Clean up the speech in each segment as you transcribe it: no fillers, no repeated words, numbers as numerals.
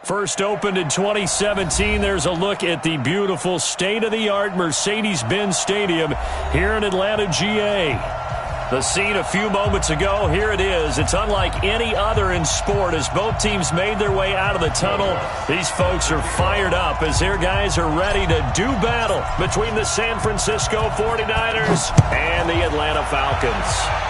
First opened in 2017. There's a look at the beautiful state-of-the-art Mercedes-Benz Stadium here in Atlanta, GA. The scene a few moments ago, here it is. It's unlike any other in sport as both teams made their way out of the tunnel. These folks are fired up as their guys are ready to do battle between the San Francisco 49ers and the Atlanta Falcons.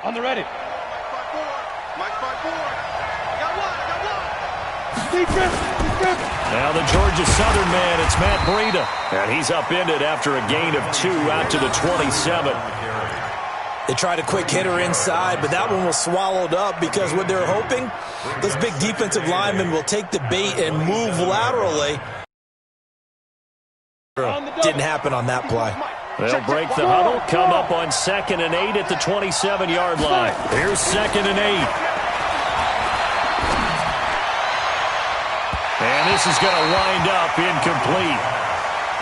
On the ready. Mike 5-4. I got one. Defense. Now the Georgia Southern man, it's Matt Breida. And he's upended after a gain of 2 out to the 27. They tried a quick hitter inside, but that one was swallowed up because what they're hoping, those big defensive linemen will take the bait and move laterally. Didn't happen on that play. They'll break the huddle, come up on 2nd and 8 at the 27-yard line. Here's 2nd and 8. And this is going to wind up incomplete.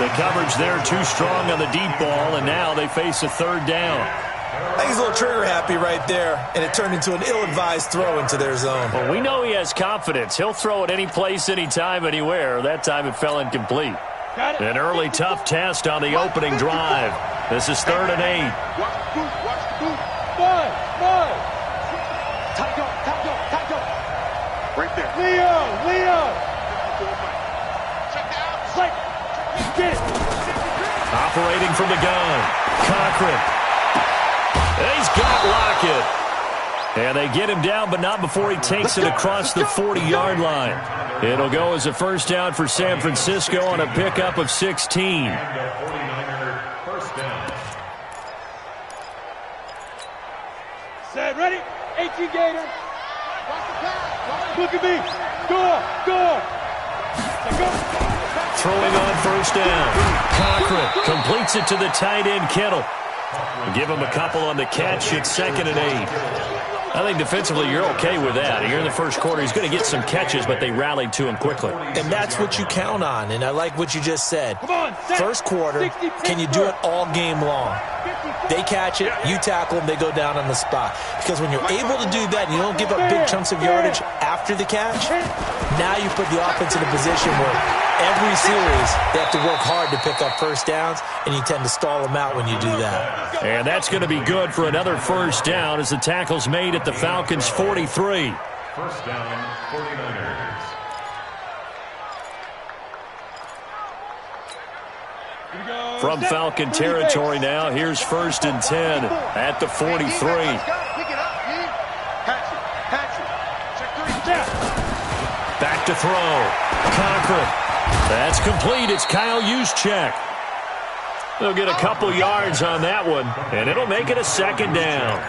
The coverage there too strong on the deep ball, and now they face a 3rd down. I think he's a little trigger happy right there, and it turned into an ill-advised throw into their zone. Well, we know he has confidence. He'll throw it any place, anytime, anywhere. That time it fell incomplete. An early tough test on the opening drive. This is 3rd and 8. Watch the boot. Five. Tight go. Right there. Leo. Check down. Slate. Get it. Operating from the gun. Cochran. He's got Lockett. And they get him down, but not before he takes it across the 40-yard line. It'll go as a 1st down for San Francisco on a pickup of 16. Set, ready? 18 Gator. Look at me. Go. Throwing on 1st down. Cochran completes it to the tight end, Kittle. Give him a couple on the catch. It's 2nd and 8. I think defensively you're okay with that. Here in the first quarter, he's going to get some catches, but they rallied to him quickly. And that's what you count on, and I like what you just said. First quarter, can you do it all game long? They catch it, you tackle them, they go down on the spot. Because when you're able to do that and you don't give up big chunks of yardage after the catch, now you put the offense in a position where every series they have to work hard to pick up 1st downs, and you tend to stall them out when you do that. And that's going to be good for another 1st down as the tackle's made at the Falcons' 43. 1st down, 49ers. From Falcon territory now, here's 1st and 10 at the 43. Back to throw. Cochran. That's complete. It's Kyle Juszczyk. They'll get a couple yards on that one, and it'll make it a 2nd down.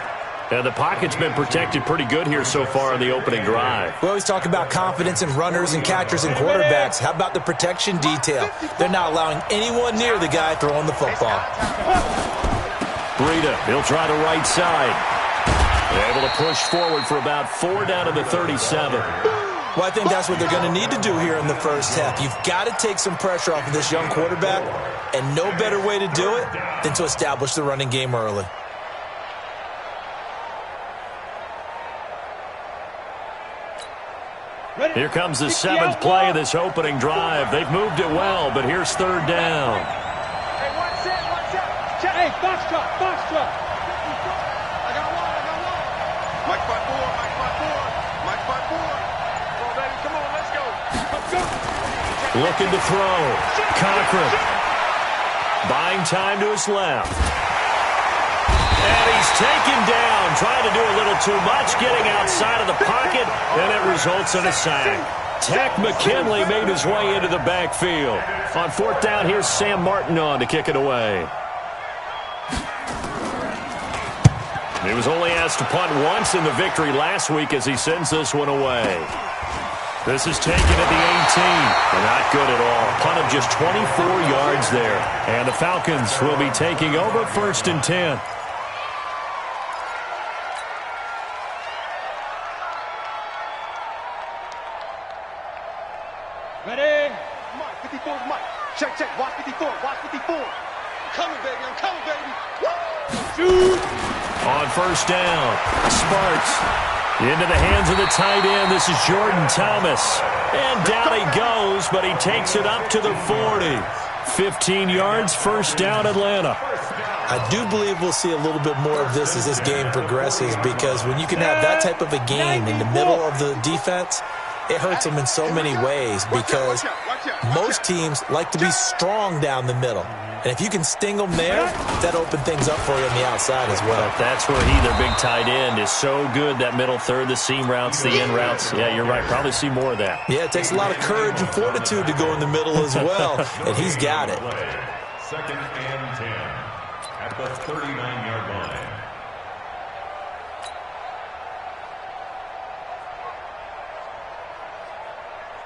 And the pocket's been protected pretty good here so far in the opening drive. We always talk about confidence in runners and catchers and quarterbacks. How about the protection detail? They're not allowing anyone near the guy throwing the football. Breida, he'll try the right side. Able to push forward for about 4 down to the 37. Well, I think that's what they're going to need to do here in the first half. You've got to take some pressure off of this young quarterback, and no better way to do it than to establish the running game early. Here comes the 7th play of this opening drive. They've moved it well, but here's 3rd down. Hey, watch out. Hey, box truck. I got one. Mike 5-4. Come on, baby. Come on, let's go. Looking to throw. Cochran. Buying time to his left. And he's taken down, trying to do a little too much, getting outside of the pocket, and it results in a sack. Tech McKinley made his way into the backfield. On 4th down, here's Sam Martin on to kick it away. He was only asked to punt once in the victory last week as he sends this one away. This is taken at the 18. Not good at all. Punt of just 24 yards there. And the Falcons will be taking over 1st and 10. Ready? Mike, 54 Mike. Check, check. Watch 54. Watch 54. I'm coming, baby. I'm coming, baby. Shoot! On first down, Sparks into the hands of the tight end. This is Jordan Thomas. And down he goes, but he takes it up to the 40. 15 yards, first down, Atlanta. I do believe we'll see a little bit more of this as this game progresses, because when you can have that type of a game in the middle of the defense, it hurts them in so many ways, because most teams like to be strong down the middle. And if you can sting them there, that opens things up for you on the outside as well. That's where he, their big tight end, is so good, that middle third, the seam routes, the in routes. Yeah, you're right. Probably see more of that. Yeah, it takes a lot of courage and fortitude to go in the middle as well, and he's got it. 2nd and 10 at the 39-yard line.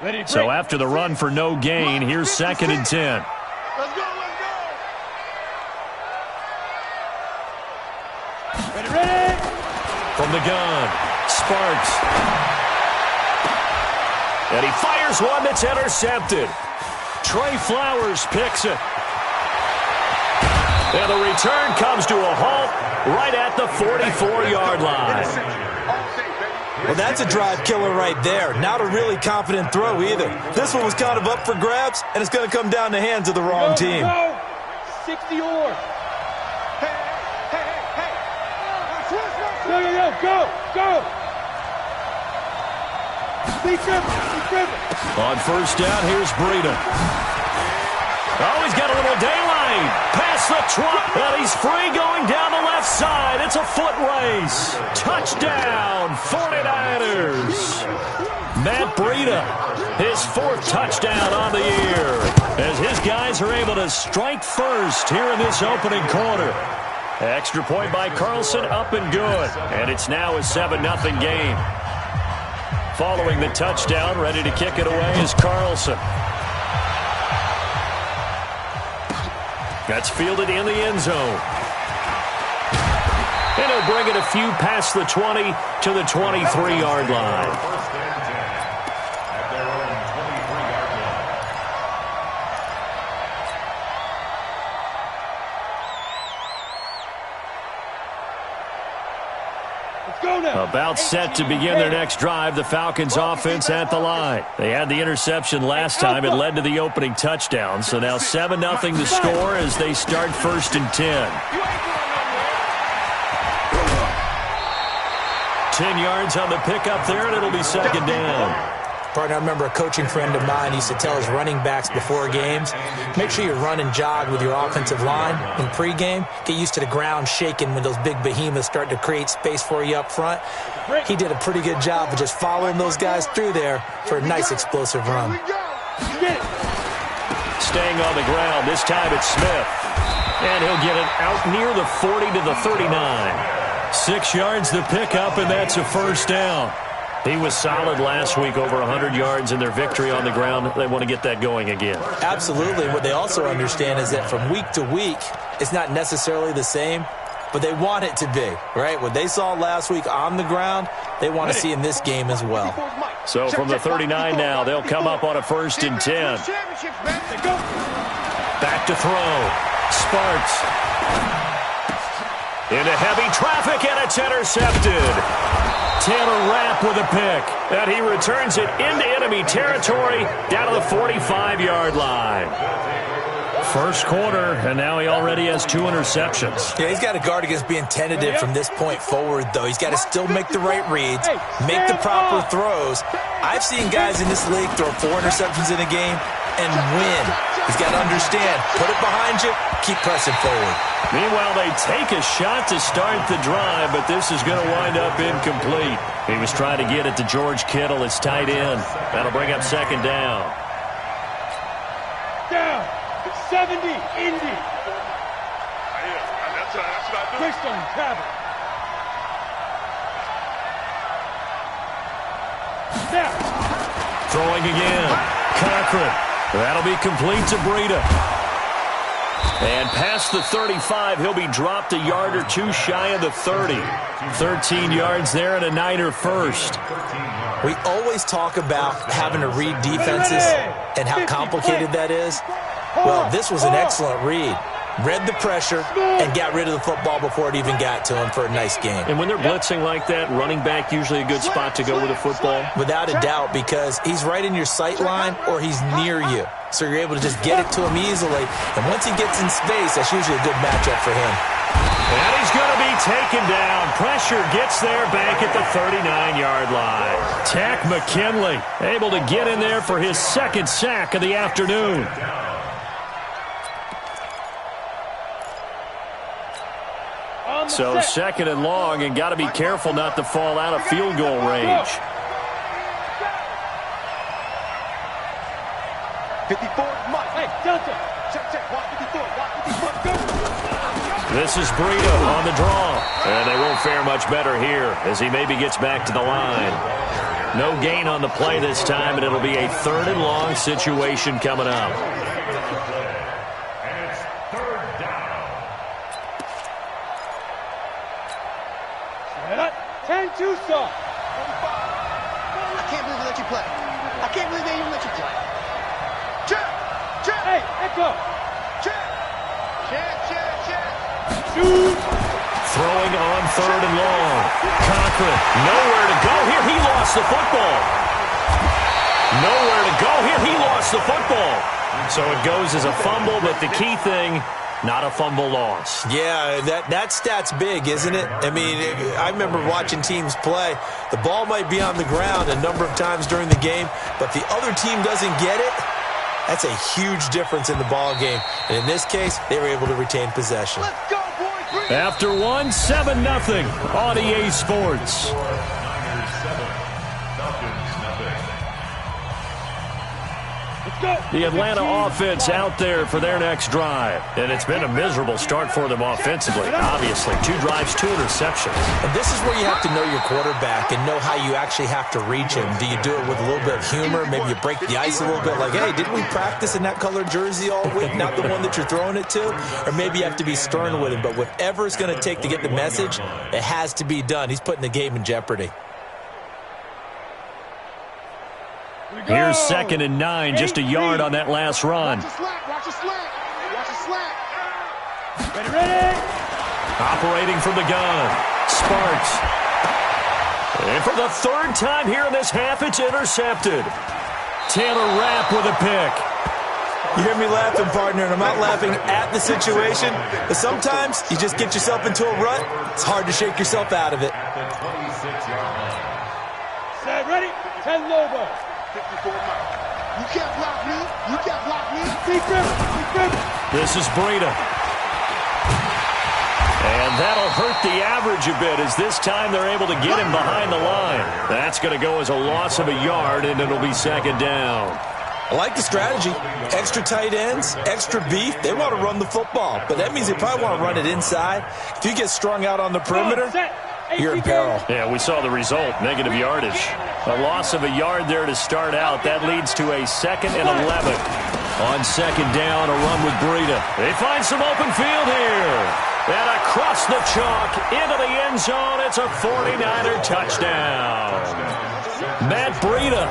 Ready, So after the run for no gain, here's 2nd and 10. Let's go, let's go. Ready, ready. From the gun, Sparks. And he fires one that's intercepted. Trey Flowers picks it. And the return comes to a halt right at the 44-yard line. Well, that's a drive killer right there. Not a really confident throw either. This one was kind of up for grabs, and it's going to come down the hands of the wrong team. 60 or. Hey, hey, hey, hey. Go. Be driven. On first down, here's Breida. Oh, he's got a little daylight. Past the 20, and he's free going down the left side. It's a foot race. Touchdown, 49ers. Matt Breida, his 4th touchdown on the year, as his guys are able to strike first here in this opening quarter. Extra point by Carlson, up and good. And it's now a 7-0 game. Following the touchdown, ready to kick it away is Carlson. That's fielded in the end zone. And he'll bring it a few past the 20 to the 23-yard line. 1st and 10 at their own 23-yard line. Let's go now. About set to begin their next drive, the Falcons offense at the line. They had the interception last time. It led to the opening touchdown. So now 7-0 the score as they start 1st and 10. 10 yards on the pickup there, and it'll be 2nd down. Partner, I remember a coaching friend of mine used to tell his running backs before games, make sure you run and jog with your offensive line in pregame. Get used to the ground shaking when those big behemoths start to create space for you up front. He did a pretty good job of just following those guys through there for a nice explosive run. Staying on the ground, this time it's Smith. And he'll get it out near the 40 to the 39. 6 yards the pickup, and that's a 1st down. He was solid last week, over 100 yards in their victory on the ground. They want to get that going again. Absolutely. What they also understand is that from week to week, it's not necessarily the same, but they want it to be, right? What they saw last week on the ground, they want to see in this game as well. So from the 39 now, they'll come up on a 1st and 10. Back to throw. Sparks. Into heavy traffic, and it's intercepted. Taylor Rapp with a pick, and he returns it into enemy territory down to the 45-yard line. First quarter, and now he already has 2 interceptions. Yeah, he's got to guard against being tentative from this point forward, though. He's got to still make the right reads, make the proper throws. I've seen guys in this league throw 4 interceptions in a game and win. He's got to understand, put it behind you, keep pressing forward. Meanwhile, they take a shot to start the drive, but this is going to wind up incomplete. He was trying to get it to George Kittle, his tight end. That'll bring up 2nd down. Down. 70, Indy. That's what I do. Christian Travis. Now. Throwing again. Cochran. That'll be complete to Breida. And past the 35, he'll be dropped a yard or two shy of the 30. 13 yards there and a Niner first. We always talk about having to read defenses and how complicated that is. Well, this was an excellent read. Read the pressure and got rid of the football before it even got to him for a nice game. And when they're blitzing like that, running back usually a good spot to go with a football? Without a doubt, because he's right in your sight line or he's near you. So you're able to just get it to him easily. And once he gets in space, that's usually a good matchup for him. And he's going to be taken down. Pressure gets there back at the 39-yard line. Tack McKinley able to get in there for his second sack of the afternoon. So second and long, and got to be careful not to fall out of field goal range. 54, Mike. Hey, Delta. Check. Watch 54. Watch 54. Go. This is Breida on the draw. And they won't fare much better here as he maybe gets back to the line. No gain on the play this time, and it'll be a third and long situation coming up. And it's third down. 10-2 stop. I can't believe they let you play. I can't believe they even let you play. Check. Hey, echo. Check. Shoot. Throwing on third and long. Cochran, nowhere to go here. He lost the football. Nowhere to go here. He lost the football. So it goes as a fumble, but the key thing, not a fumble loss. Yeah, that stat's big, isn't it? I mean, I remember watching teams play. The ball might be on the ground a number of times during the game, but the other team doesn't get it. That's a huge difference in the ball game. And in this case, they were able to retain possession. Let's go, boys. After 1, 7-0 on EA Sports. Niners 7, Falcons nothing. The Atlanta offense out there for their next drive. And it's been a miserable start for them offensively. Obviously, 2 drives, 2 interceptions. And this is where you have to know your quarterback and know how you actually have to reach him. Do you do it with a little bit of humor? Maybe you break the ice a little bit like, hey, didn't we practice in that colored jersey all week, not the one that you're throwing it to? Or maybe you have to be stern with him. But whatever it's going to take to get the message, it has to be done. He's putting the game in jeopardy. Here's 2nd and 9, just a yard on that last run. Watch the slack. Ready. Operating from the gun. Sparks. And for the 3rd time here in this half, it's intercepted. Taylor Rapp with a pick. You hear me laughing, partner, and I'm not laughing at the situation, but sometimes you just get yourself into a rut. It's hard to shake yourself out of it. At the 26-yard line. Set, ready. 10 Lobo. 54, Mike. You can't block me. This is Breida. And that'll hurt the average a bit as this time they're able to get him behind the line. That's going to go as a loss of a yard, and it'll be 2nd down. I like the strategy. Extra tight ends, extra beef. They want to run the football, but that means they probably want to run it inside. If you get strung out on the perimeter, you're in peril. Yeah, we saw the result, negative yardage. A loss of a yard there to start out. That leads to a 2nd and 11. On 2nd down, a run with Breida. They find some open field here. And across the chalk, into the end zone, it's a 49er touchdown. Matt Breida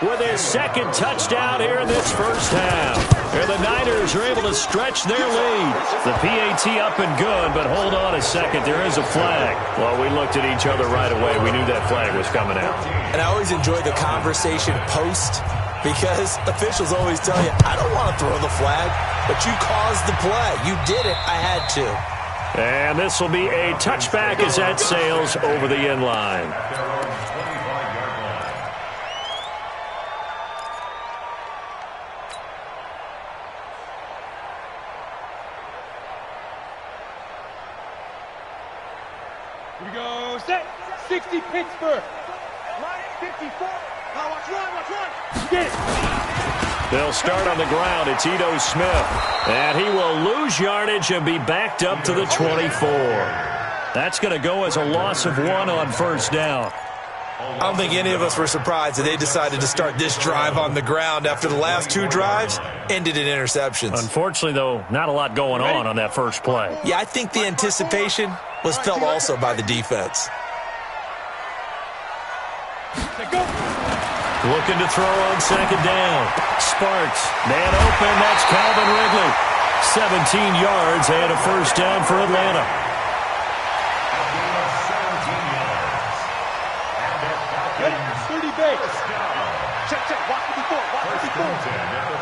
with his 2nd touchdown here in this first half. And the Niners are able to stretch their lead. The PAT up and good, but hold on a second. There is a flag. Well, we looked at each other right away. We knew that flag was coming out. And I always enjoy the conversation post because officials always tell you, I don't want to throw the flag, but you caused the play. You did it. I had to. And this will be a touchback as that sails over the end line. Here we go. Set. 60 Pittsburgh. Mike, 54. Now watch one. Get it. They'll start on the ground. It's Ito Smith. And he will lose yardage and be backed up to the 24. That's going to go as a loss of 1 on 1st down. I don't think any of us were surprised that they decided to start this drive on the ground after the last two drives ended in interceptions. Unfortunately, though, not a lot going on that first play. Yeah, I think the anticipation was felt also by the defense. Looking to throw on second down. Sparks, man open, that's Calvin Ridley. 17 yards and a first down for Atlanta. Check, watch 54, watch 54.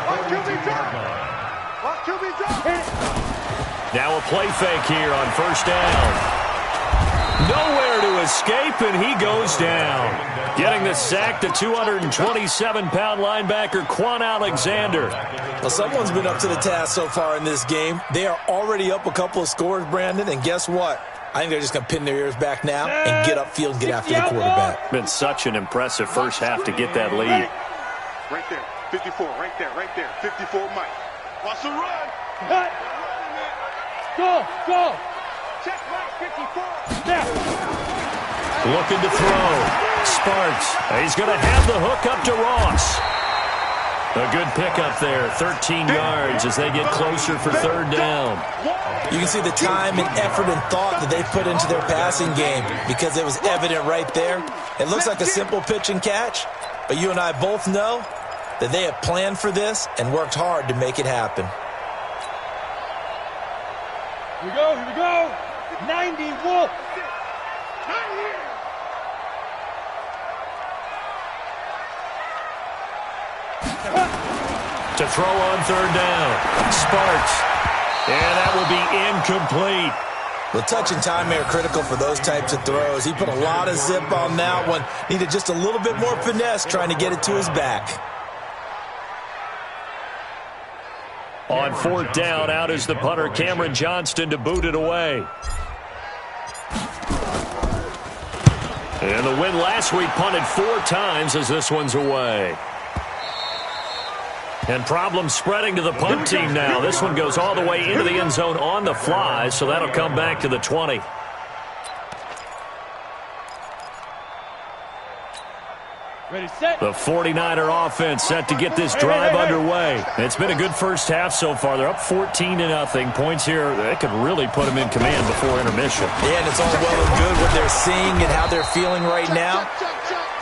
Watch QB drop. Watch QB drop. Now a play fake here on first down. Nowhere to escape, and he goes down. Getting the sack, the 227-pound linebacker, Quan Alexander. Well, someone's been up to the task so far in this game. They are already up a couple of scores, Brandon, and guess what? I think they're just going to pin their ears back now and get upfield and get after the quarterback. Been such an impressive first half to get that lead. Right there, 54, right there, 54 Mike. Watch the run. Go. Check right, 54. Looking to throw. Sparks. He's going to have the hook up to Ross. A good pickup there, 13 yards as they get closer for third down. You can see the time and effort and thought that they've put into their passing game because it was evident right there. It looks like a simple pitch and catch, but you and I both know that they have planned for this and worked hard to make it happen. Here we go. 90 Wolf. To throw on third down. Sparks. And that will be incomplete. Well, touch and time are critical for those types of throws. He put a lot of zip on that one. Needed just a little bit more finesse trying to get it to his back. On fourth down, out is the punter, Cameron Johnston, to boot it away. And the win last week punted 4 times as this one's away. And problems spreading to the punt team now. This one goes all the way into the end zone on the fly, so that'll come back to the 20. Ready, set. The 49er offense set to get this drive underway. It's been a good first half so far. They're up 14-0. Points here, they could really put them in command before intermission. Yeah, and it's all well and good what they're seeing and how they're feeling right now.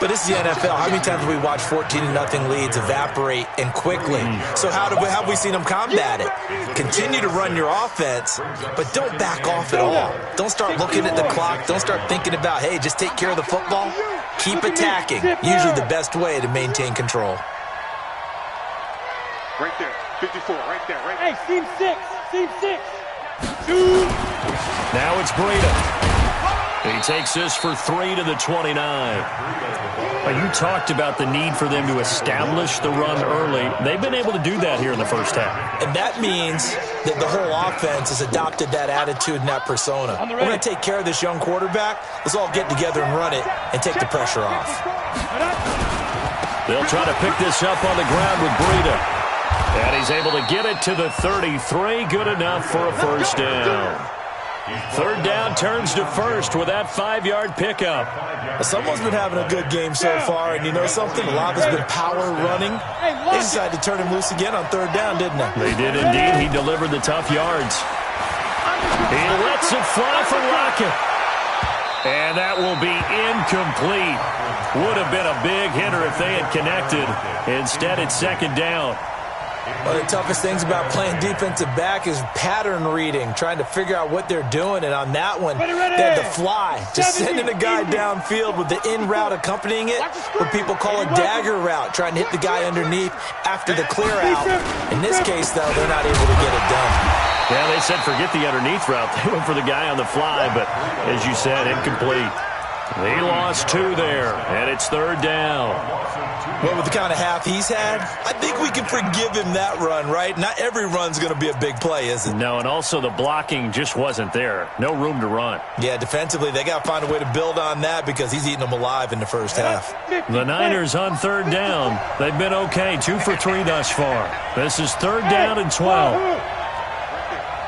But this is the NFL. How many times have we watched 14-0 leads evaporate and quickly? So how have we seen them combat it? Continue to run your offense, but don't back off at all. Don't start looking at the clock. Don't start thinking about, hey, just take care of the football. Keep attacking. Usually the best way to maintain control. Right there, 54, right there. Hey, seam 6. Now it's Breida. He takes this for 3 to the 29. You talked about the need for them to establish the run early. They've been able to do that here in the first half. And that means that the whole offense has adopted that attitude and that persona. We're going to take care of this young quarterback. Let's all get together and run it and take the pressure off. They'll try to pick this up on the ground with Breida. And he's able to get it to the 33. Good enough for a first down. Third down turns to first with that 5-yard pickup. Well, someone's been having a good game so far, and you know something? A lot has been power running. They decided to turn him loose again on third down, didn't they? They did indeed. He delivered the tough yards. He lets it fly for Lockett. And that will be incomplete. Would have been a big hitter if they had connected. Instead, it's second down. One of the toughest things about playing defensive back is pattern reading, trying to figure out what they're doing. And on that one, they had the fly, just sending a guy downfield with the in route accompanying it, what people call a dagger route, trying to hit the guy underneath after the clear out. In this case, though, they're not able to get it done. Yeah, they said forget the underneath route. They went for the guy on the fly, but as you said, incomplete. He lost 2 there, and it's third down. Well, with the kind of half he's had, I think we can forgive him that run, right? Not every run's going to be a big play, is it? No, and also the blocking just wasn't there. No room to run. Yeah, defensively, they got to find a way to build on that because he's eating them alive in the first half. The Niners on third down. They've been okay, 2 for 3 thus far. This is third down and 12.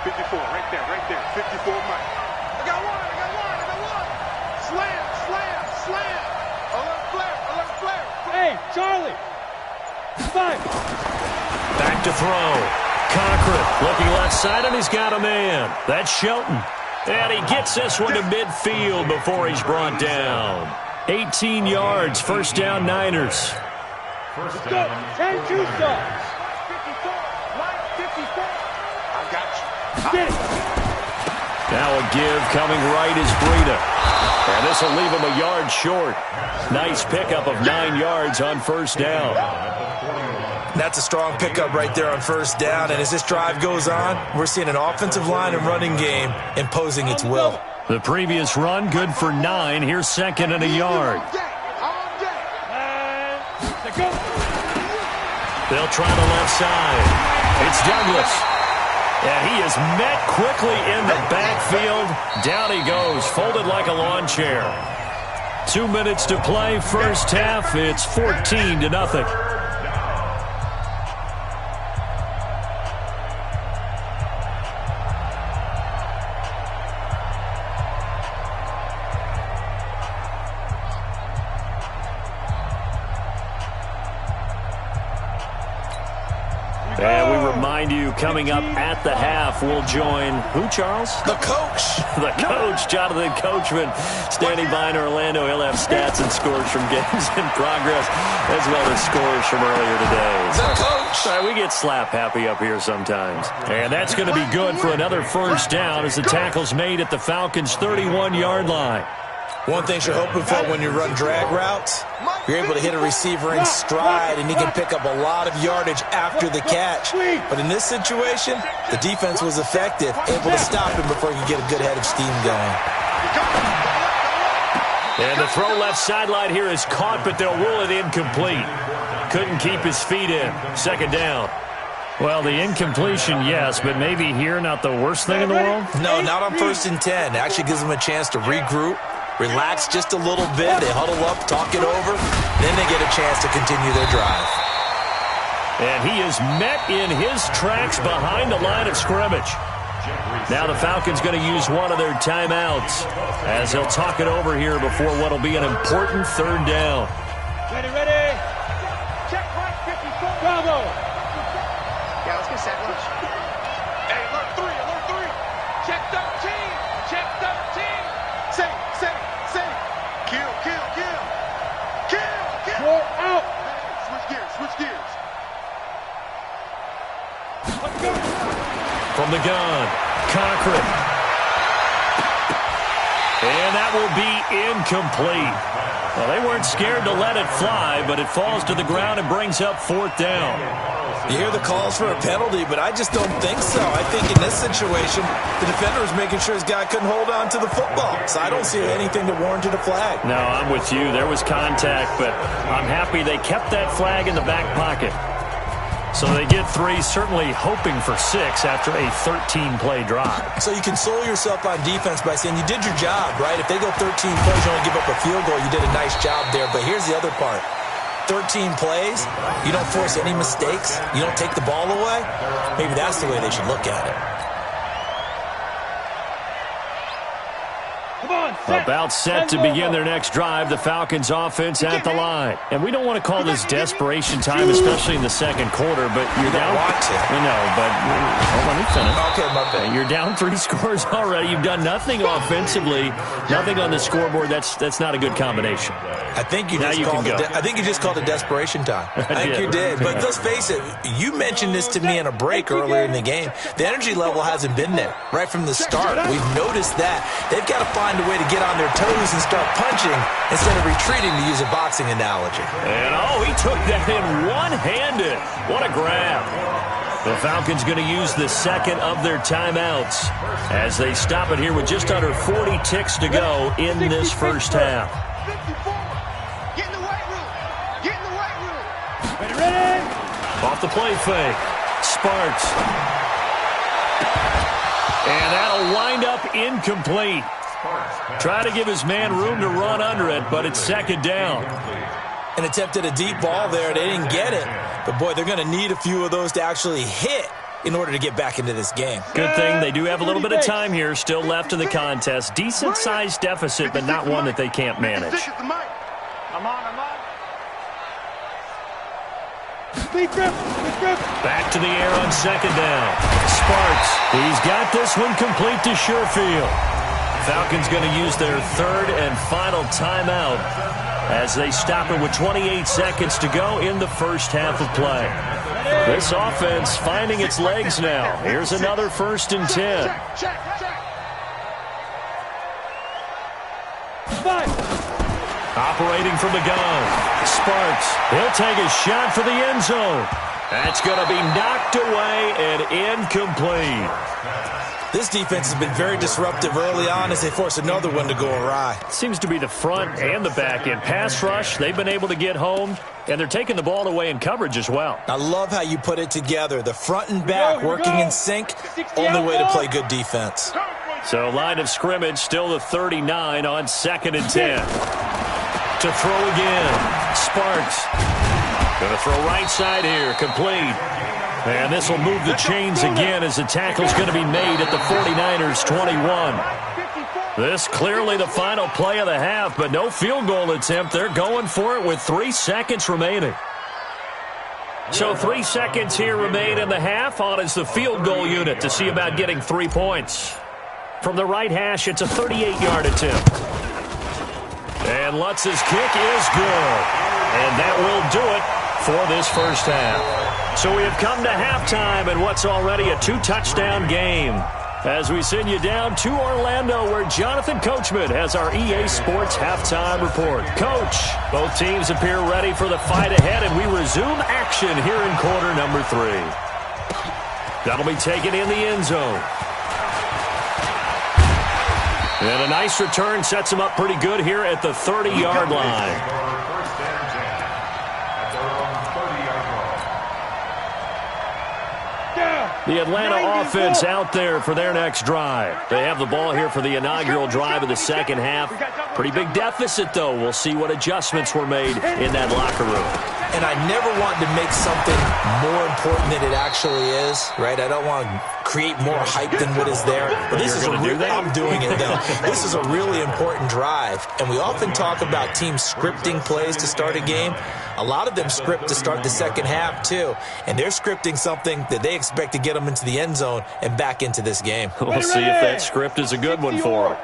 54, right there, 54 Mike. I got one. Slam. Back to throw. Cochran looking left side, and he's got a man. That's Shelton. And he gets this one to midfield before he's brought down. 18 yards, first down, Niners. First down. And two stops. 54, line 54. I got you. Get it. Now a give coming right is Breida. And this will leave him a yard short. Nice pickup of 9 yards on first down. That's a strong pickup right there on first down. And as this drive goes on, we're seeing an offensive line and running game imposing its will. The previous run, good for 9. Here's second and a yard. They'll try the left side. It's Douglas. And he is met quickly in the backfield. Down he goes, folded like a lawn chair. 2 minutes to play, first half. It's 14-0. And we remind you, coming up at the half, we'll join who, Charles? The coach. The coach, Jonathan Coachman, standing by in Orlando. He'll have stats and scores from games in progress, as well as scores from earlier today. The coach. We get slap happy up here sometimes. And that's going to be good for another first down as the tackle's made at the Falcons' 31-yard line. One thing you're hoping for when you run drag routes, you're able to hit a receiver in stride, and he can pick up a lot of yardage after the catch. But in this situation, the defense was effective, able to stop him before he could get a good head of steam going. And the throw left sideline here is caught, but they'll rule it incomplete. Couldn't keep his feet in. Second down. Well, the incompletion, yes, but maybe here not the worst thing in the world? No, not on 1st and 10. It actually gives them a chance to regroup, relax just a little bit. They huddle up, talk it over. Then they get a chance to continue their drive. And he is met in his tracks behind the line of scrimmage. Now the Falcons going to use one of their timeouts as they'll talk it over here before what will be an important third down. Ready, ready. Check right 54. Bravo. Yeah, let's get set. Lunch. Hey, alert 3, alert 3. Check 13. Check 13. Say. Kill. Four out. Switch gears. Let's go. From the gun, Cochran. And that will be incomplete. Well, they weren't scared to let it fly, but it falls to the ground and brings up fourth down. You hear the calls for a penalty, but I just don't think so. I think in this situation, the defender was making sure his guy couldn't hold on to the football. So I don't see anything that warranted a flag. No, I'm with you. There was contact, but I'm happy they kept that flag in the back pocket. So they get 3, certainly hoping for 6 after a 13-play drive. So you console yourself on defense by saying you did your job, right? If they go 13 plays, you only give up a field goal, you did a nice job there. But here's the other part. 13 plays, you don't force any mistakes, you don't take the ball away. Maybe that's the way they should look at it. About set to begin their next drive, the Falcons offense at the line. And we don't want to call this desperation time, especially in the second quarter, but you're down. Want to. I know, but let me finish. Okay, my bad. You're down 3 scores already. You've done nothing offensively, nothing on the scoreboard. That's not a good combination. I think you just called it desperation time. I think you did. But let's face it, you mentioned this to me in a break earlier in the game. The energy level hasn't been there right from the start. We've noticed that. They've got to find a way to get on their toes and start punching instead of retreating, to use a boxing analogy. And he took that in one-handed. What a grab. The Falcons going to use the second of their timeouts as they stop it here with just under 40 ticks to go in this first half. 54. Get in the weight room. Ready. Off the play fake. Sparks. And that'll wind up incomplete. Try to give his man room to run under it, but it's second down. An attempt at a deep ball there. They didn't get it. But, boy, they're going to need a few of those to actually hit in order to get back into this game. Good thing they do have a little bit of time here still left in the contest. Decent-sized deficit, but not one that they can't manage. I'm on. Back to the air on second down. Sparks. He's got this one complete to Sherfield. Falcons going to use their third and final timeout as they stop it with 28 seconds to go in the first half of play. This offense finding its legs now. Here's another 1st and 10. Operating from the gun. Sparks. He'll take a shot for the end zone. That's going to be knocked away and incomplete. This defense has been very disruptive early on as they force another one to go awry. Seems to be the front and the back end. Pass rush, they've been able to get home, and they're taking the ball away in coverage as well. I love how you put it together. The front and back working in sync, only way to play good defense. So line of scrimmage, still the 39 on 2nd and 10. To throw again. Sparks. Going to throw right side here, complete. And this will move the chains again as the tackle's going to be made at the 49ers 21. This clearly the final play of the half, but no field goal attempt. They're going for it with 3 seconds remaining. So 3 seconds here remain in the half. On is the field goal unit to see about getting 3 points. From the right hash, it's a 38-yard attempt. And Lutz's kick is good. And that will do it for this first half. So we have come to halftime in what's already a 2-touchdown game. As we send you down to Orlando, where Jonathan Coachman has our EA Sports halftime report. Coach, both teams appear ready for the fight ahead, and we resume action here in quarter number 3. That'll be taken in the end zone. And a nice return sets him up pretty good here at the 30-yard line. The Atlanta offense out there for their next drive. They have the ball here for the inaugural drive of the second half. Pretty big deficit, though. We'll see what adjustments were made in that locker room. And I never want to make something more important than it actually is, right? I don't want to create more hype than what is there. But this is I'm doing it, though. This is a really important drive. And we often talk about teams scripting plays to start a game. A lot of them script to start the second half, too. And they're scripting something that they expect to get them into the end zone and back into this game. We'll see if that script is a good one for them.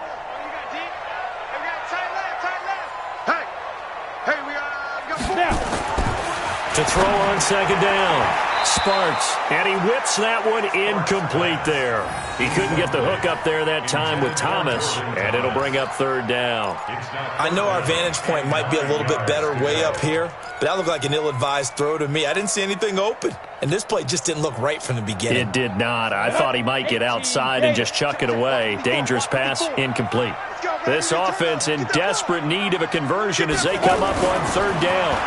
To throw on second down. Sparks, and he whips that one incomplete there. He couldn't get the hook up there that time with Thomas, and it'll bring up third down. I know our vantage point might be a little bit better way up here, but that looked like an ill-advised throw to me. I didn't see anything open, and this play just didn't look right from the beginning. It did not. I thought he might get outside and just chuck it away. Dangerous pass, incomplete. This offense in desperate need of a conversion as they come up on third down.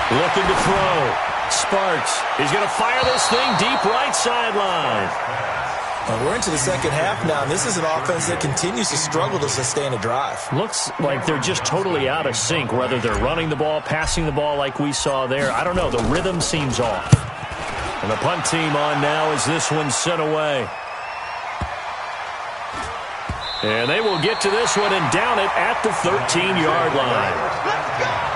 Looking to throw. Sparks. He's going to fire this thing deep right sideline. Well, we're into the second half now, and this is an offense that continues to struggle to sustain a drive. Looks like they're just totally out of sync, whether they're running the ball, passing the ball like we saw there. I don't know. The rhythm seems off. And the punt team on now as this one's sent away. And they will get to this one and down it at the 13-yard line. Let's go!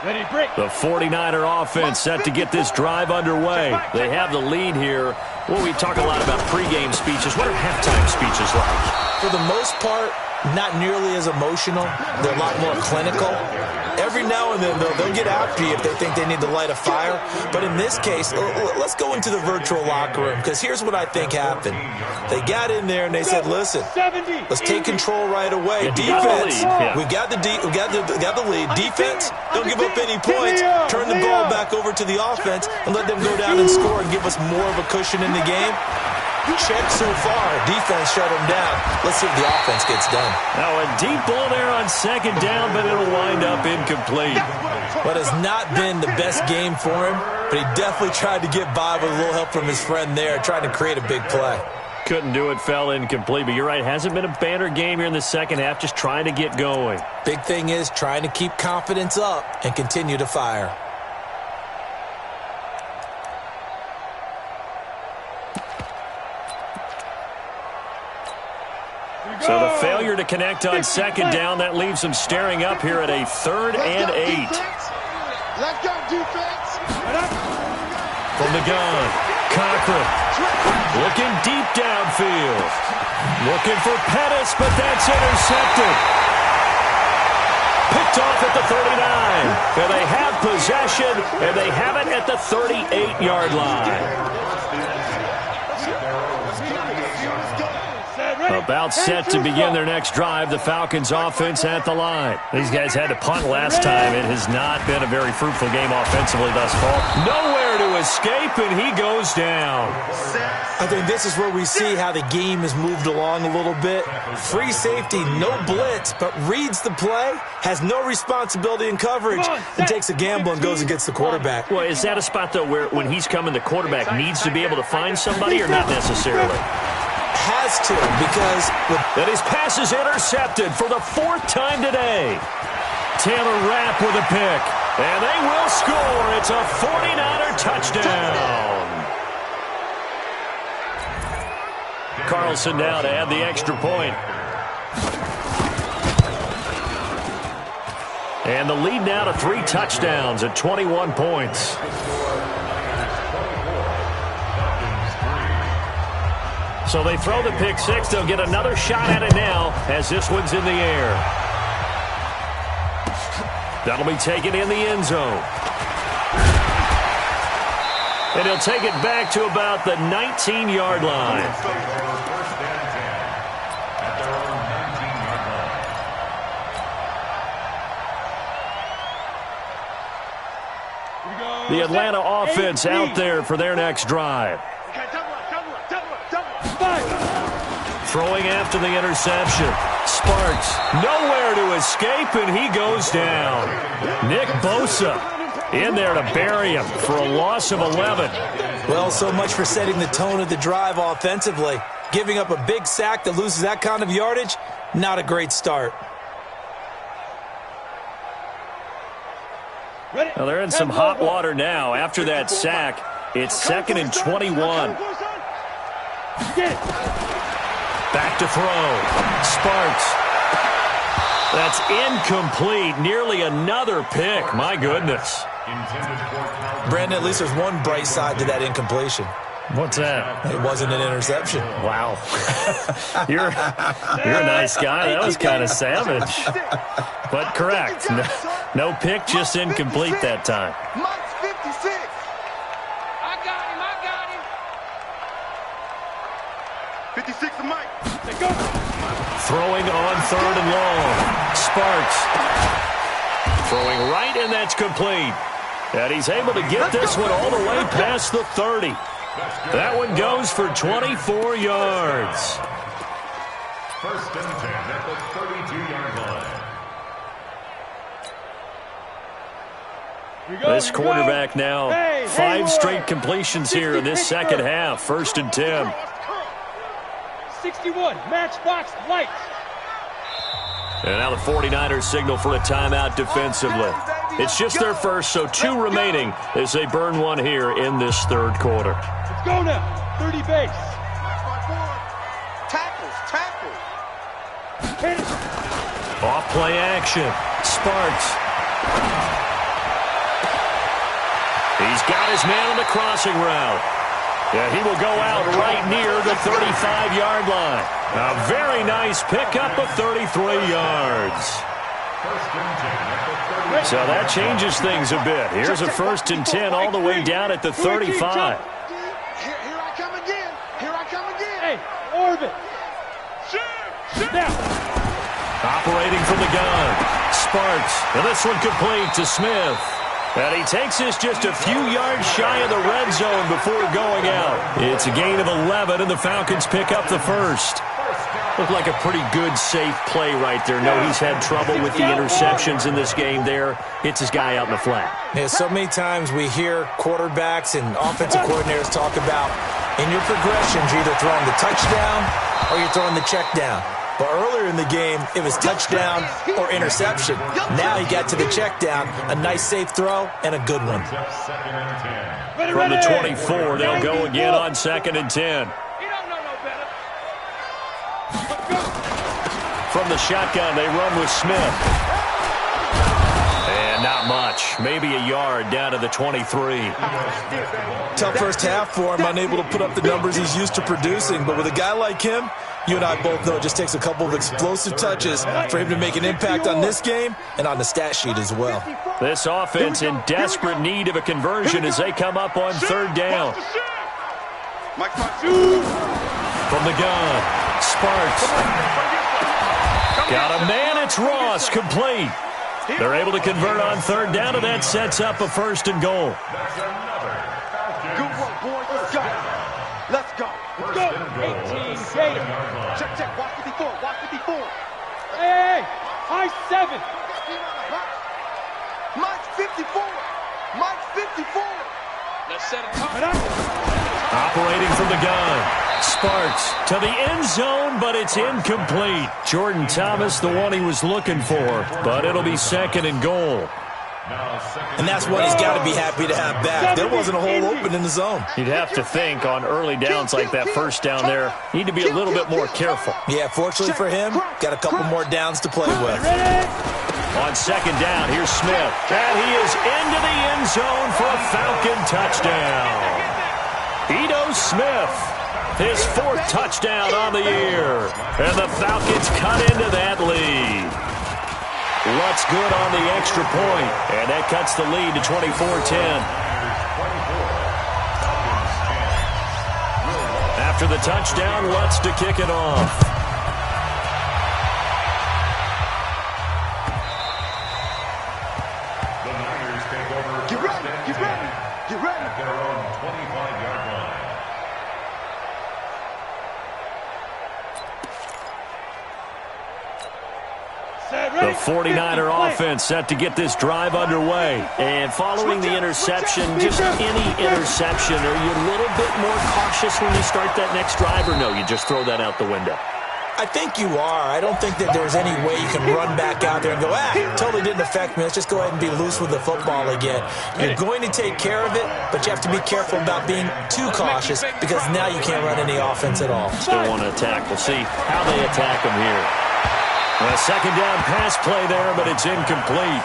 The 49er offense set to get this drive underway. They have the lead here. Well, we talk a lot about pregame speeches. What are halftime speeches like? For the most part, not nearly as emotional. They're a lot more clinical. Every now and then, they'll get after you if they think they need to light a fire. But in this case, let's go into the virtual locker room, because here's what I think happened. They got in there and they said, listen, let's take control right away. Defense, we got the lead. Defense, don't give up any points. Turn the ball back over to the offense and let them go down and score and give us more of a cushion in the game. Check so far. Defense shut him down. Let's see if the offense gets done. Now a deep ball there on second down, but it'll wind up incomplete. What has not been the best game for him, but he definitely tried to get by with a little help from his friend there, trying to create a big play. Couldn't do it, fell incomplete, but you're right, hasn't been a banner game here in the second half, just trying to get going. Big thing is trying to keep confidence up and continue to fire. So the failure to connect on second down, that leaves them staring up here at a 3rd and 8. Let's go, defense. From the gun, Cochran looking deep downfield. Looking for Pettis, but that's intercepted. Picked off at the 39. And they have possession, and they have it at the 38-yard line. About set to begin their next drive. The Falcons offense at the line. These guys had to punt last time. It has not been a very fruitful game offensively thus far. Nowhere to escape, and he goes down. I think this is where we see how the game has moved along a little bit. Free safety, no blitz, but reads the play, has no responsibility in coverage, and takes a gamble and goes and gets the quarterback. Well, is that a spot, though, where when he's coming, the quarterback needs to be able to find somebody or not necessarily? Has to, because... And his pass is intercepted for the 4th time today. Taylor Rapp with a pick. And they will score. It's a 49er touchdown. Carlson now to add the extra point. And the lead now to 3 touchdowns at 21 points. So they throw the pick 6. They'll get another shot at it now as this one's in the air. That'll be taken in the end zone. And he'll take it back to about the 19-yard line. The Atlanta offense out there for their next drive. Throwing after the interception. Sparks nowhere to escape, and he goes down. Nick Bosa in there to bury him for a loss of 11. Well, so much for setting the tone of the drive offensively. Giving up a big sack that loses that kind of yardage, not a great start. Well, they're in some hot water now. After that sack, it's 2nd and 21. Back to throw. Sparks. That's incomplete. Nearly another pick. My goodness. Brandon, at least there's one bright side to that incompletion. What's that? It wasn't an interception. Wow. You're a nice guy. That was kind of savage. But correct. No pick, just incomplete that time. Mike's 56. I got him. 56 to Mike. Throwing on 3rd and long. Sparks. Throwing right, and that's complete. And he's able to get this one all the way past the 30. That one goes for 24 yards. 1st and 10 at the 32-yard line. This quarterback now, 5 straight completions here in this second half. 1st and 10. 61, matchbox lights. And now the 49ers signal for a timeout defensively. It's just their first, so 2 remaining as they burn one here in this 3rd quarter. Let's go now. 30 base. Tackles. Off play action. Sparks. He's got his man on the crossing route. Yeah, he will go out right near the 35-yard line. A very nice pickup of 33 yards. So that changes things a bit. Here's a 1st and 10 all the way down at the 35. Here I come again. Hey, orbit. Now. Operating from the gun. Sparks. And this one complete to Smith. And he takes this just a few yards shy of the red zone before going out. It's a gain of 11, and the Falcons pick up the 1st. Looked like a pretty good, safe play right there. No, he's had trouble with the interceptions in this game there. Hits his guy out in the flat. Yeah, so many times we hear quarterbacks and offensive coordinators talk about in your progressions, you're either throwing the touchdown or you're throwing the check down. But earlier in the game, it was touchdown or interception. Now he got to the check down, a nice safe throw, and a good one. From the 24, they'll go again on 2nd and 10. You don't know no better. from the shotgun. They run with Smith. And not much. Maybe a yard down to the 23. Tough first half for him, unable to put up the numbers he's used to producing. But with a guy like him, you and I both know it just takes a couple of explosive touches for him to make an impact on this game and on the stat sheet as well. This offense in desperate need of a conversion as they come up on third down. From the gun, Sparks. Got a man, it's Ross, complete. They're able to convert on third down, and that sets up a first and goal. Good work, boys. Let's go. Let's go. 18, Gator. Check. Watch 54. Watch 54. Hey, high 7. Mike's 54. Mike's 54. Let's set a time. Operating from the gun. Sparks to the end zone, but it's incomplete. Jordan Thomas, the one he was looking for, but it'll be second and goal. And that's what he's got to be happy to have back. There wasn't a hole open in the zone. You'd have to think on early downs like that first down there, need to be a little bit more careful. Yeah, fortunately for him, got a couple more downs to play with. On second down, here's Smith. And he is into the end zone for a Falcon touchdown. Ito Smith, his fourth touchdown on the year. And the Falcons cut into that lead. Lutz good on the extra point, and that cuts the lead to 24-10. After the touchdown, Lutz to kick it off. Get ready. At their own 25-yard line. The 49er offense set to get this drive underway. And following the interception, just any interception, are you a little bit more cautious when you start that next drive, or no, you just throw that out the window? I think you are. I don't think that there's any way you can run back out there and go, totally didn't affect me. Let's just go ahead and be loose with the football again. You're going to take care of it, but you have to be careful about being too cautious because now you can't run any offense at all. Still want to attack. We'll see how they attack them here. A second down pass play there, but it's incomplete.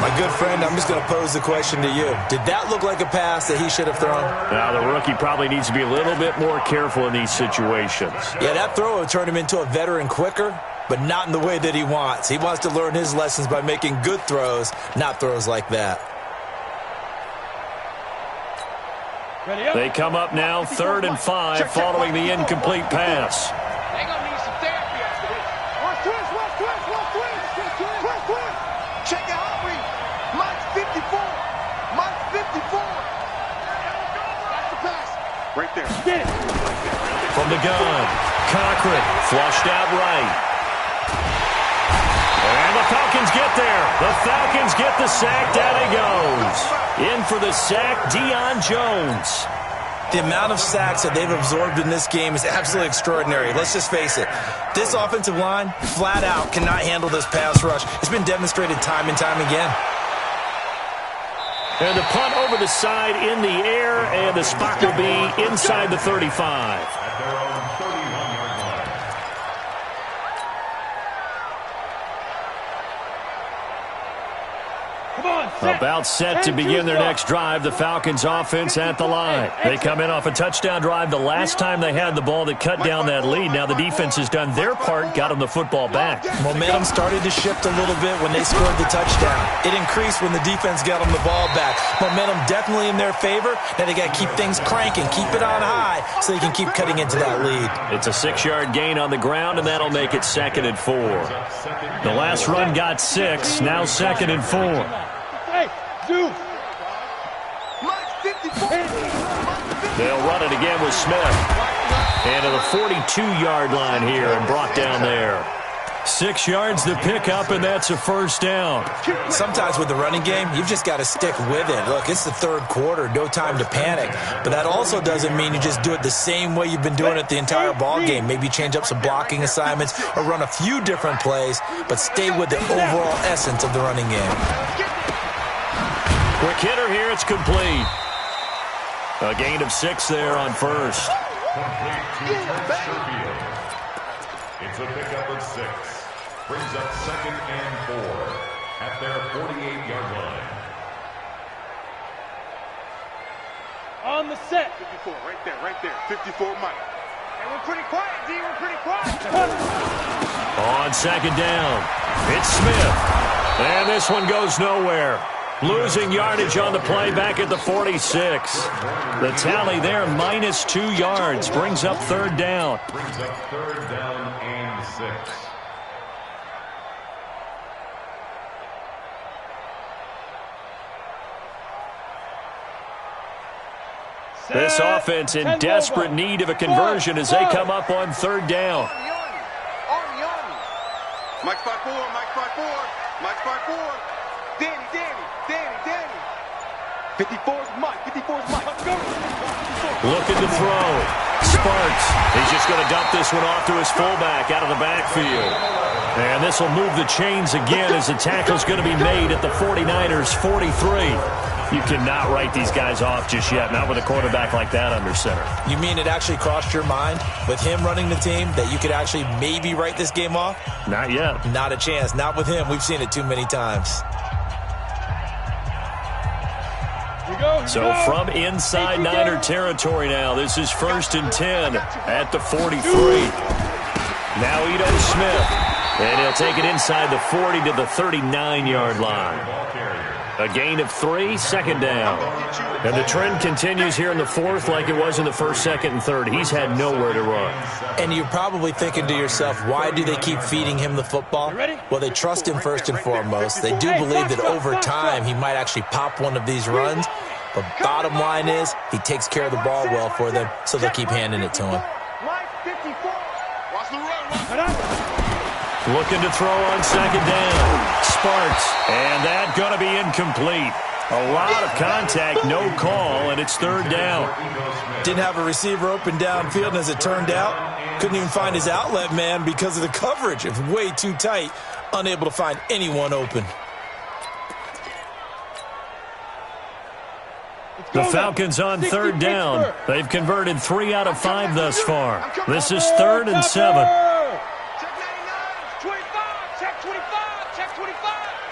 My good friend, I'm just going to pose the question to you. Did that look like a pass that he should have thrown? Now, the rookie probably needs to be a little bit more careful in these situations. Yeah, that throw will turn him into a veteran quicker, but not in the way that he wants. He wants to learn his lessons by making good throws, not throws like that. They come up now, 3rd and 5, following the incomplete pass. They're going to need some therapy after this. Check out Aubrey. Mike's 54. Mike's 54. That's the pass. Right there. Get it. From the gun, Cochran flushed out right. And the Falcons get there. The Falcons get the sack. Down he goes. In for the sack, Deion Jones. The amount of sacks that they've absorbed in this game is absolutely extraordinary. Let's just face it. This offensive line, flat out, cannot handle this pass rush. It's been demonstrated time and time again. And the punt over the side in the air, and the spot will be inside the 35. At their own 31-yard line. About set to begin their next drive, the Falcons offense at the line. They come in off a touchdown drive the last time they had the ball that cut down that lead. Now the defense has done their part, got them the football back. Momentum started to shift a little bit when they scored the touchdown. It increased when the defense got them the ball back. Momentum definitely in their favor. Now they got to keep things cranking, keep it on high so they can keep cutting into that lead. It's a 6-yard gain on the ground, and that'll make it 2nd and 4. The last run got 6, now 2nd and 4. They'll run it again with Smith. And to the 42-yard line here and brought down there. 6 yards to pick up, and that's a first down. Sometimes with the running game, you've just got to stick with it. Look, it's the 3rd quarter, no time to panic. But that also doesn't mean you just do it the same way you've been doing it the entire ball game. Maybe change up some blocking assignments or run a few different plays, but stay with the overall essence of the running game. Quick hitter here, it's complete. A gain of 6 there on first. Complete to Sherfield. It's a pickup of 6. Brings up 2nd and 4 at their 48-yard line. On the set. 54, right there. 54, Mike. And we're pretty quiet, D. We're pretty quiet. On 2nd down, it's Smith. And this one goes nowhere. Losing yardage on the play back at the 46. The tally there, minus 2 yards. Brings up 3rd down. Brings up 3rd down and 6. This offense in desperate need of a conversion as they come up on 3rd down. Army. Mike 5-4, Mike 5-4, Mike 5-4. Danny. 54's Mike, 54's Mike. Looking to throw. Sparks. He's just going to dump this one off to his fullback out of the backfield. And this will move the chains again as the tackle's going to be made at the 49ers' 43. You cannot write these guys off just yet, not with a quarterback like that under center. You mean it actually crossed your mind with him running the team that you could actually maybe write this game off? Not yet. Not a chance. Not with him. We've seen it too many times. So from inside Niner territory now, this is 1st and 10 at the 43. Now Ito Smith, and he'll take it inside the 40 to the 39-yard line. A gain of 3, 2nd down. And the trend continues here in the 4th like it was in the 1st, 2nd, and 3rd. He's had nowhere to run. And you're probably thinking to yourself, why do they keep feeding him the football? Well, they trust him first and foremost. They do believe that over time he might actually pop one of these runs. But bottom line is, he takes care of the ball well for them, so they'll keep handing it to him. Looking to throw on 2nd down. Sparks, and that going to be incomplete. A lot of contact, no call, and it's 3rd down. Didn't have a receiver open downfield, and as it turned out, couldn't even find his outlet man because of the coverage. It was way too tight, unable to find anyone open. The Falcons on 3rd down. They've converted 3 out of 5 thus far. This is 3rd and 7. Check 99, 25, check 25, check 25.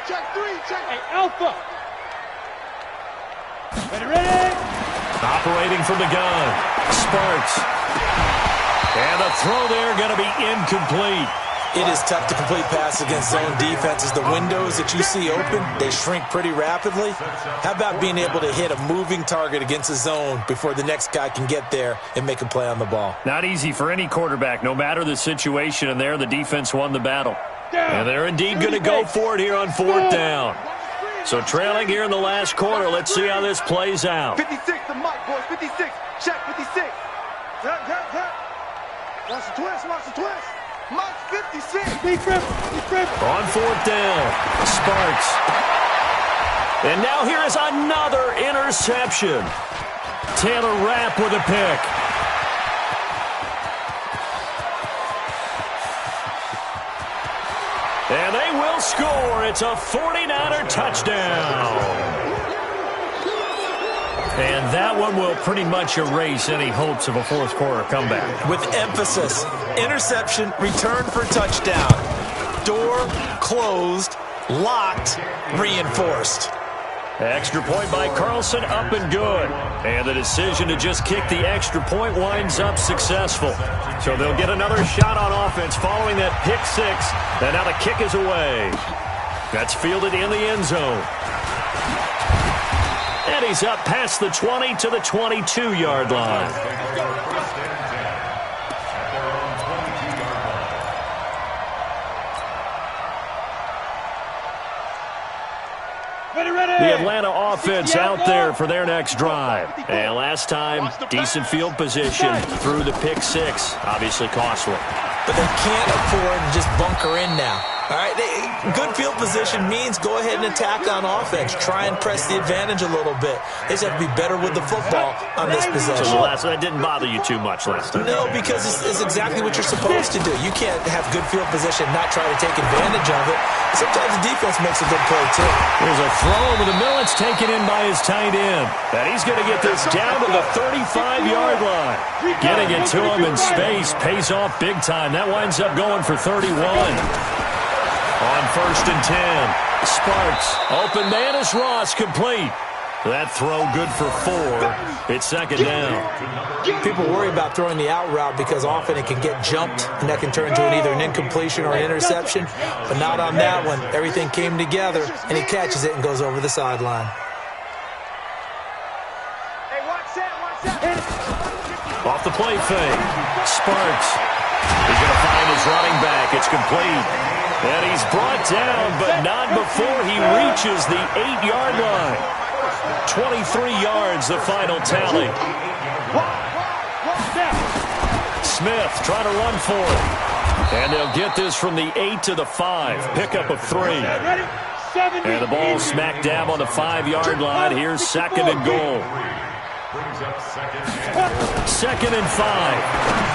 Check 3, check. Hey, Alpha. Ready. Operating from the gun. Sparks. And the throw there going to be incomplete. It is tough to complete pass against zone defenses. The windows that you see open, they shrink pretty rapidly. How about being able to hit a moving target against a zone before the next guy can get there and make a play on the ball? Not easy for any quarterback, no matter the situation, and there the defense won the battle. And they're indeed going to go for it here on 4th down. So trailing here in the last quarter, let's see how this plays out. 56 to Mike, boys, 56. Check 56. Watch the twist. Mike 56. Deep rip. On 4th down, Sparks. And now here is another interception. Taylor Rapp with a pick. And they will score. It's a 49er touchdown. And that one will pretty much erase any hopes of a 4th quarter comeback. With emphasis, interception, return for touchdown. Door closed, locked, reinforced. Extra point by Carlson, up and good. And the decision to just kick the extra point winds up successful. So they'll get another shot on offense following that pick 6. And now the kick is away. That's fielded in the end zone. And he's up past the 20 to the 22-yard line. The Atlanta offense out there for their next drive. And last time, decent field position through the pick 6. Obviously costly. But they can't afford to just bunker in now. All right, good field position means go ahead and attack on offense. Try and press the advantage a little bit. They just have to be better with the football on this possession. So that didn't bother you too much last time. No, because it's exactly what you're supposed to do. You can't have good field position and not try to take advantage of it. Sometimes the defense makes a good play, too. There's a throw over the middle. It's taken in by his tight end. And he's going to get this down to the 35-yard line. Getting it to him in space pays off big time. That winds up going for 31. On 1st and 10. Sparks. Open man is Ross, complete. That throw good for 4. It's 2nd down. People worry about throwing the out route because often it can get jumped, and that can turn into either an incompletion or an interception. But not on that one. Everything came together, and he catches it and goes over the sideline. Hey, watch that. Off the play fake. Sparks. He's going to find his running back. It's complete. And he's brought down, but not before he reaches the 8-yard line. 23 yards, the final tally. Smith trying to run for it. And they'll get this from the 8 to the 5. Pickup of 3. And the ball smack dab on the 5-yard line. Here's 2nd and goal. 2nd and 5.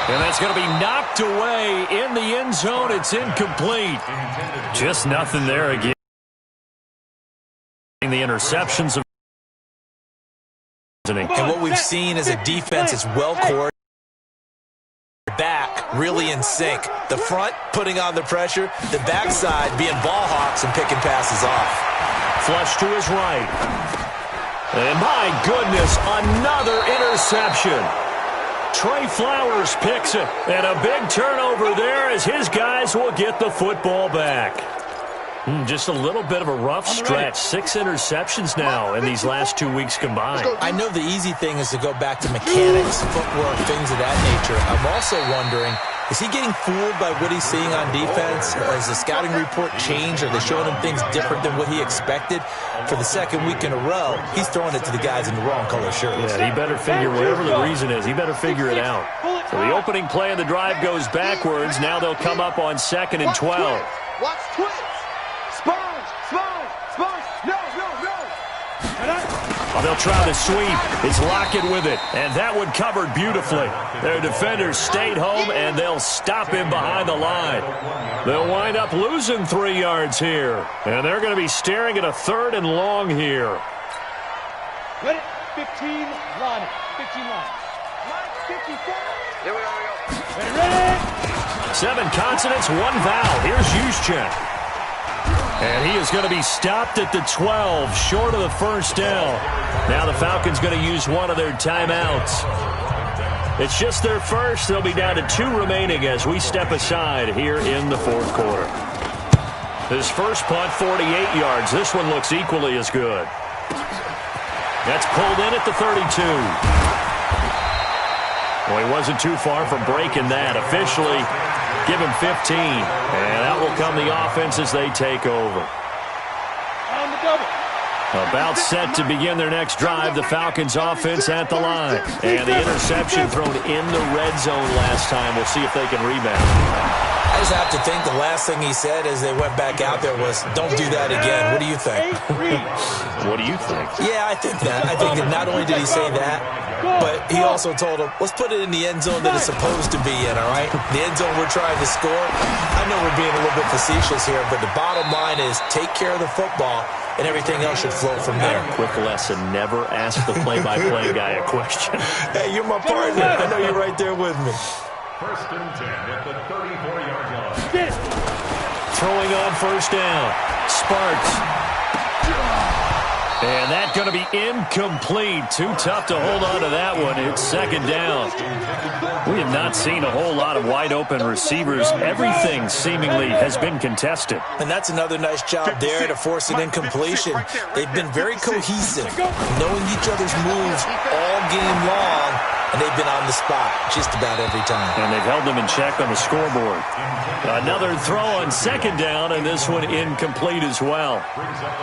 And that's going to be knocked away in the end zone. It's incomplete. Just nothing there again. The interceptions. And what we've seen is a defense is well coordinated. Back really in sync. The front putting on the pressure. The backside being ball hawks and picking passes off. Flush to his right. And my goodness, another interception. Trey Flowers picks it. And a big turnover there as his guys will get the football back. Just a little bit of a rough stretch. 6 interceptions now in these last 2 weeks combined. I know the easy thing is to go back to mechanics, footwork, things of that nature. I'm also wondering, is he getting fooled by what he's seeing on defense? Has the scouting report changed? Are they showing him things different than what he expected? For the 2nd week in a row, he's throwing it to the guys in the wrong color shirts. Yeah, he better figure, whatever the reason is, he better figure it out. So the opening play of the drive goes backwards. Now they'll come up on 2nd and 12. Watch twins. Well, they'll try the sweep. It's Lockett with it, and that one covered beautifully. Their defenders stayed home, and they'll stop him behind the line. They'll wind up losing 3 yards here, and they're going to be staring at a 3rd and long here. Ready? 15 line. 15 line. 54. Here we go. Ready? 7 consonants, 1 vowel. Here's Juszczyk. And he is going to be stopped at the 12, short of the 1st down. Now the Falcons going to use one of their timeouts. It's just their first. They'll be down to 2 remaining as we step aside here in the 4th quarter. His first punt, 48 yards. This one looks equally as good. That's pulled in at the 32. Well, he wasn't too far from breaking that. Officially, give him 15. And out will come the offense as they take over. On the double. About set to begin their next drive, the Falcons offense at the line. And the interception thrown in the red zone last time. We'll see if they can rebound. I just have to think the last thing he said as they went back out there was, don't do that again. What do you think? What do you think? Yeah, I think that. I think that not only did he say that, but he also told him, let's put it in the end zone that it's supposed to be in, all right? The end zone we're trying to score. I know we're being a little bit facetious here, but the bottom line is take care of the football, and everything else should flow from there. Quick lesson, never ask the play-by-play guy a question. Hey, you're my partner. I know you're right there with me. 1st and 10 at the 34-yard line. Throwing on 1st down. Sparks. And that's going to be incomplete. Too tough to hold on to that one. It's 2nd down. We have not seen a whole lot of wide-open receivers. Everything seemingly has been contested. And that's another nice job there to force an incompletion. They've been very cohesive, knowing each other's moves all game long, and they've been on the spot just about every time. And they've held them in check on the scoreboard. Another throw on 2nd down, and this one incomplete as well.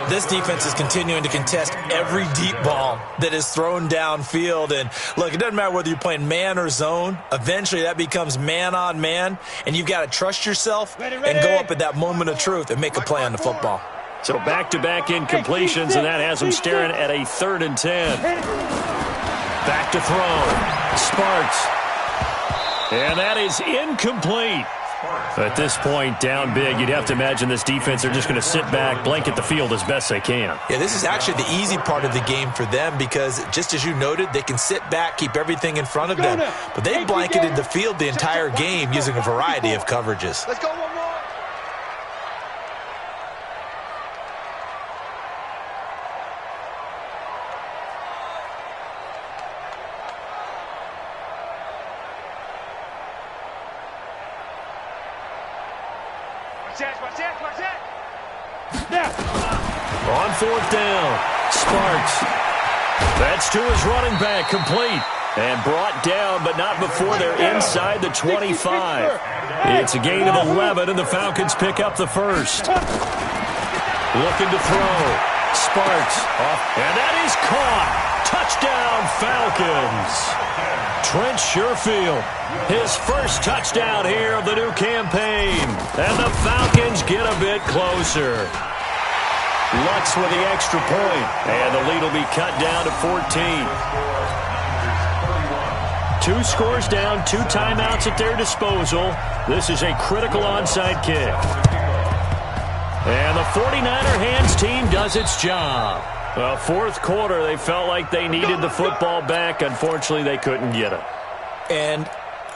This defense is continuing to contest every deep ball that is thrown downfield. And look, it doesn't matter whether you're playing man or zone. Eventually that becomes man on man, and you've got to trust yourself and go up at that moment of truth and make a play on the football. So back-to-back incompletions, and that has them staring at a 3rd and 10. Back to throw. Sparks. And that is incomplete. At this point, down big, you'd have to imagine this defense, they're just going to sit back, blanket the field as best they can. Yeah, this is actually the easy part of the game for them because, just as you noted, they can sit back, keep everything in front of them. But they blanketed the field the entire game using a variety of coverages. Let's go one more. On fourth down, Sparks. That's to his running back, complete. And brought down, but not before they're inside the 25. It's a gain of 11, and the Falcons pick up the first. Looking to throw. Sparks off, and that is caught. Touchdown, Falcons. Trent Sherfield, his first touchdown here of the new campaign. And the Falcons get a bit closer. Lutz with the extra point, and the lead will be cut down to 14. 2 scores down, 2 timeouts at their disposal. This is a critical onside kick. And the 49er hands team does its job. Well, fourth quarter, they felt like they needed the football back. Unfortunately, they couldn't get it. And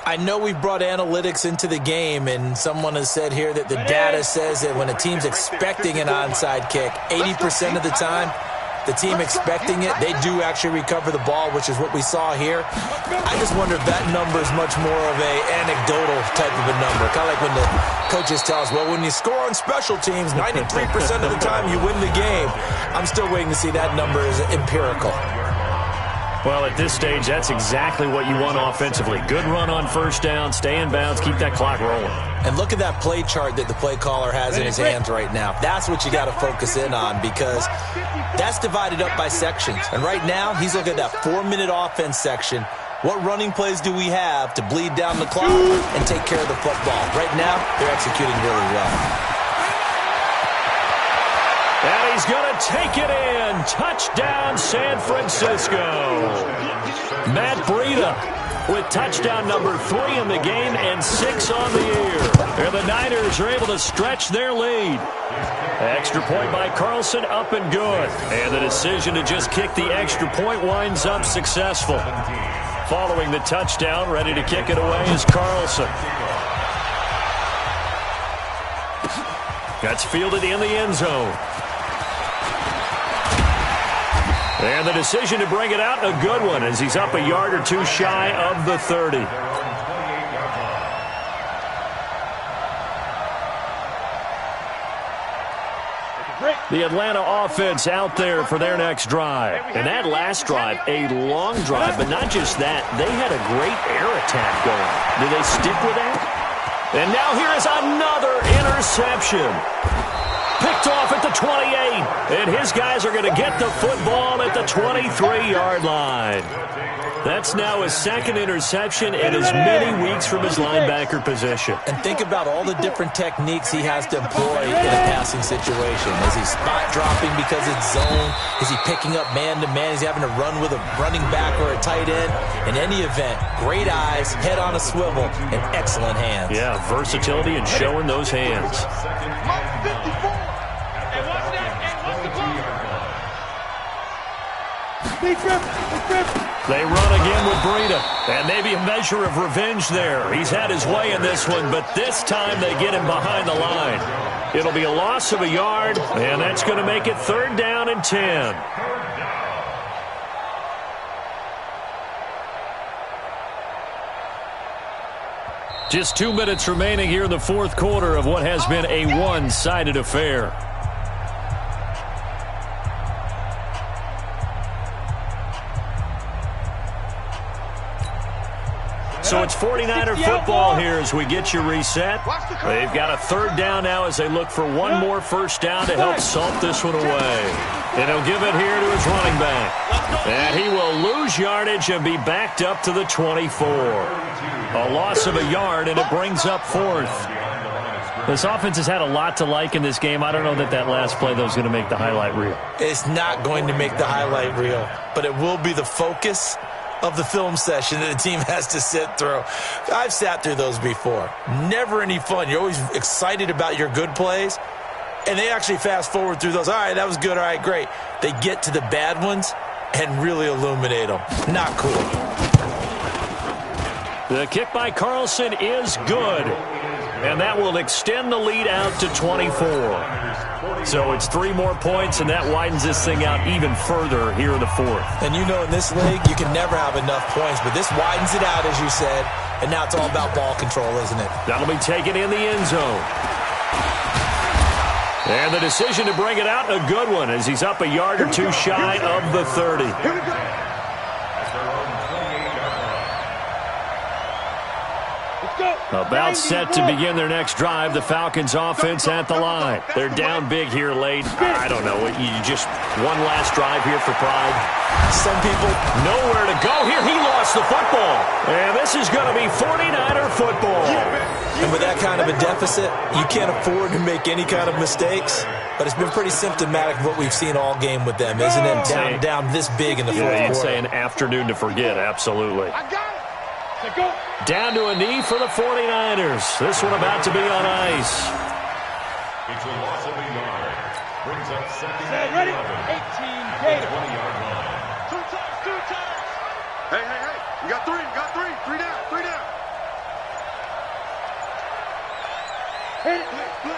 I know we brought analytics into the game, and someone has said here that the data says that when a team's expecting an onside kick, 80% of the time, the team expecting it, they do actually recover the ball, which is what we saw here. I just wonder if that number is much more of a anecdotal type of a number. Kind of like when the coaches tell us, well, when you score on special teams, 93% of the time you win the game. I'm still waiting to see that number is empirical. Well, at this stage, that's exactly what you want offensively. Good run on first down, stay in bounds, keep that clock rolling. And look at that play chart that the play caller has in his hands right now. That's what you got to focus in on, because that's divided up by sections. And right now, he's looking at that 4-minute offense section. What running plays do we have to bleed down the clock and take care of the football? Right now, they're executing really well. And he's going to take it in. Touchdown, San Francisco. Matt Breida with touchdown number 3 in the game and 6 on the year. And the Niners are able to stretch their lead. Extra point by Carlson, up and good. And the decision to just kick the extra point winds up successful. Following the touchdown, ready to kick it away is Carlson. That's fielded in the end zone. And the decision to bring it out, a good one, as he's up a yard or 2 shy of the 30. The Atlanta offense out there for their next drive. And that last drive, a long drive, but not just that. They had a great air attack going. Do they stick with that? And now here is another interception. Picked off at the 28, and his guys are going to get the football at the 23-yard line. That's now his 2nd interception in as many weeks from his linebacker position. And think about all the different techniques he has to employ in a passing situation. Is he spot dropping because it's zone? Is he picking up man-to-man? Is he having to run with a running back or a tight end? In any event, great eyes, head on a swivel, and excellent hands. Yeah, versatility and showing those hands. They run again with Breida, and maybe a measure of revenge there. He's had his way in this one, but this time they get him behind the line. It'll be a loss of a yard, and that's going to make it 3rd down and 10. Just 2 minutes remaining here in the fourth quarter of what has been a one-sided affair. So it's 49er football here as we get you reset. They've got a 3rd down now as they look for one more first down to help salt this one away. And he'll give it here to his running back. And he will lose yardage and be backed up to the 24. A loss of a yard, and it brings up 4th. This offense has had a lot to like in this game. I don't know that that last play, though, is going to make the highlight reel. It's not going to make the highlight reel, but it will be the focus of the film session that the team has to sit through. I've sat through those before. Never any fun. You're always excited about your good plays, and they actually fast forward through those. All right, that was good. All right, great. They get to the bad ones and really illuminate them. Not cool. The kick by Carlson is good, and that will extend the lead out to 24. So it's 3 more points, and that widens this thing out even further here in the 4th. And you know in this league, you can never have enough points, but this widens it out, as you said, and now it's all about ball control, isn't it? That'll be taken in the end zone. And the decision to bring it out, a good one, as he's up a yard or two shy of the 30. Here we go. About set to begin their next drive, the Falcons offense at the line. They're down big here late. I don't know. You just one last drive here for pride. Some people nowhere to go here. He lost the football. And this is going to be 49er football. And with that kind of a deficit, you can't afford to make any kind of mistakes. But it's been pretty symptomatic of what we've seen all game with them, isn't it? Down this big in the fourth quarter. You'd say an afternoon to forget, absolutely. I got it. Go. Down to a knee for the 49ers. This one about to be on ice. It's a loss of a yard. Brings up second and Ready? 11. 18 At Gator. the 20-yard line. Two times. Hey. You got three. Three down.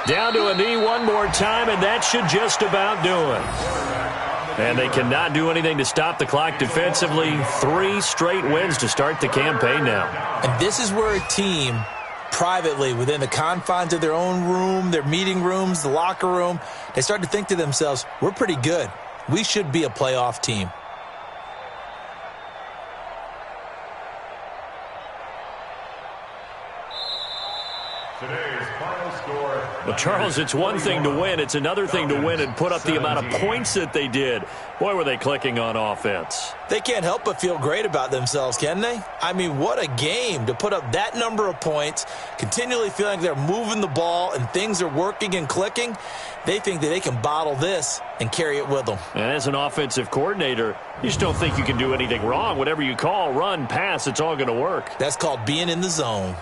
Down to a knee one more time, and that should just about do it. And they cannot do anything to stop the clock defensively. 3 straight wins to start the campaign now. And this is where a team, privately, within the confines of their own room, their meeting rooms, the locker room, they start to think to themselves, we're pretty good. We should be a playoff team. Today's final score. Well, Charles, it's one thing to win. It's another thing to win and put up the amount of points that they did. Boy, were they clicking on offense. They can't help but feel great about themselves, can they? I mean, what a game to put up that number of points, continually feeling like they're moving the ball and things are working and clicking. They think that they can bottle this and carry it with them. And as an offensive coordinator, you just don't think you can do anything wrong. Whatever you call, run, pass, it's all going to work. That's called being in the zone.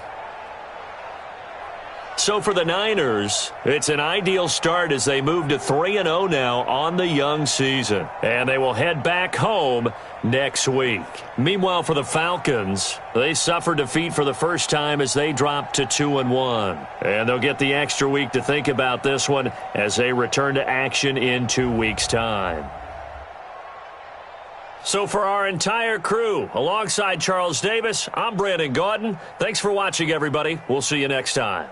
So for the Niners, it's an ideal start as they move to 3-0 now on the young season. And they will head back home next week. Meanwhile, for the Falcons, they suffered defeat for the first time as they dropped to 2-1. And they'll get the extra week to think about this one as they return to action in 2 weeks' time. So for our entire crew, alongside Charles Davis, I'm Brandon Gaudin. Thanks for watching, everybody. We'll see you next time.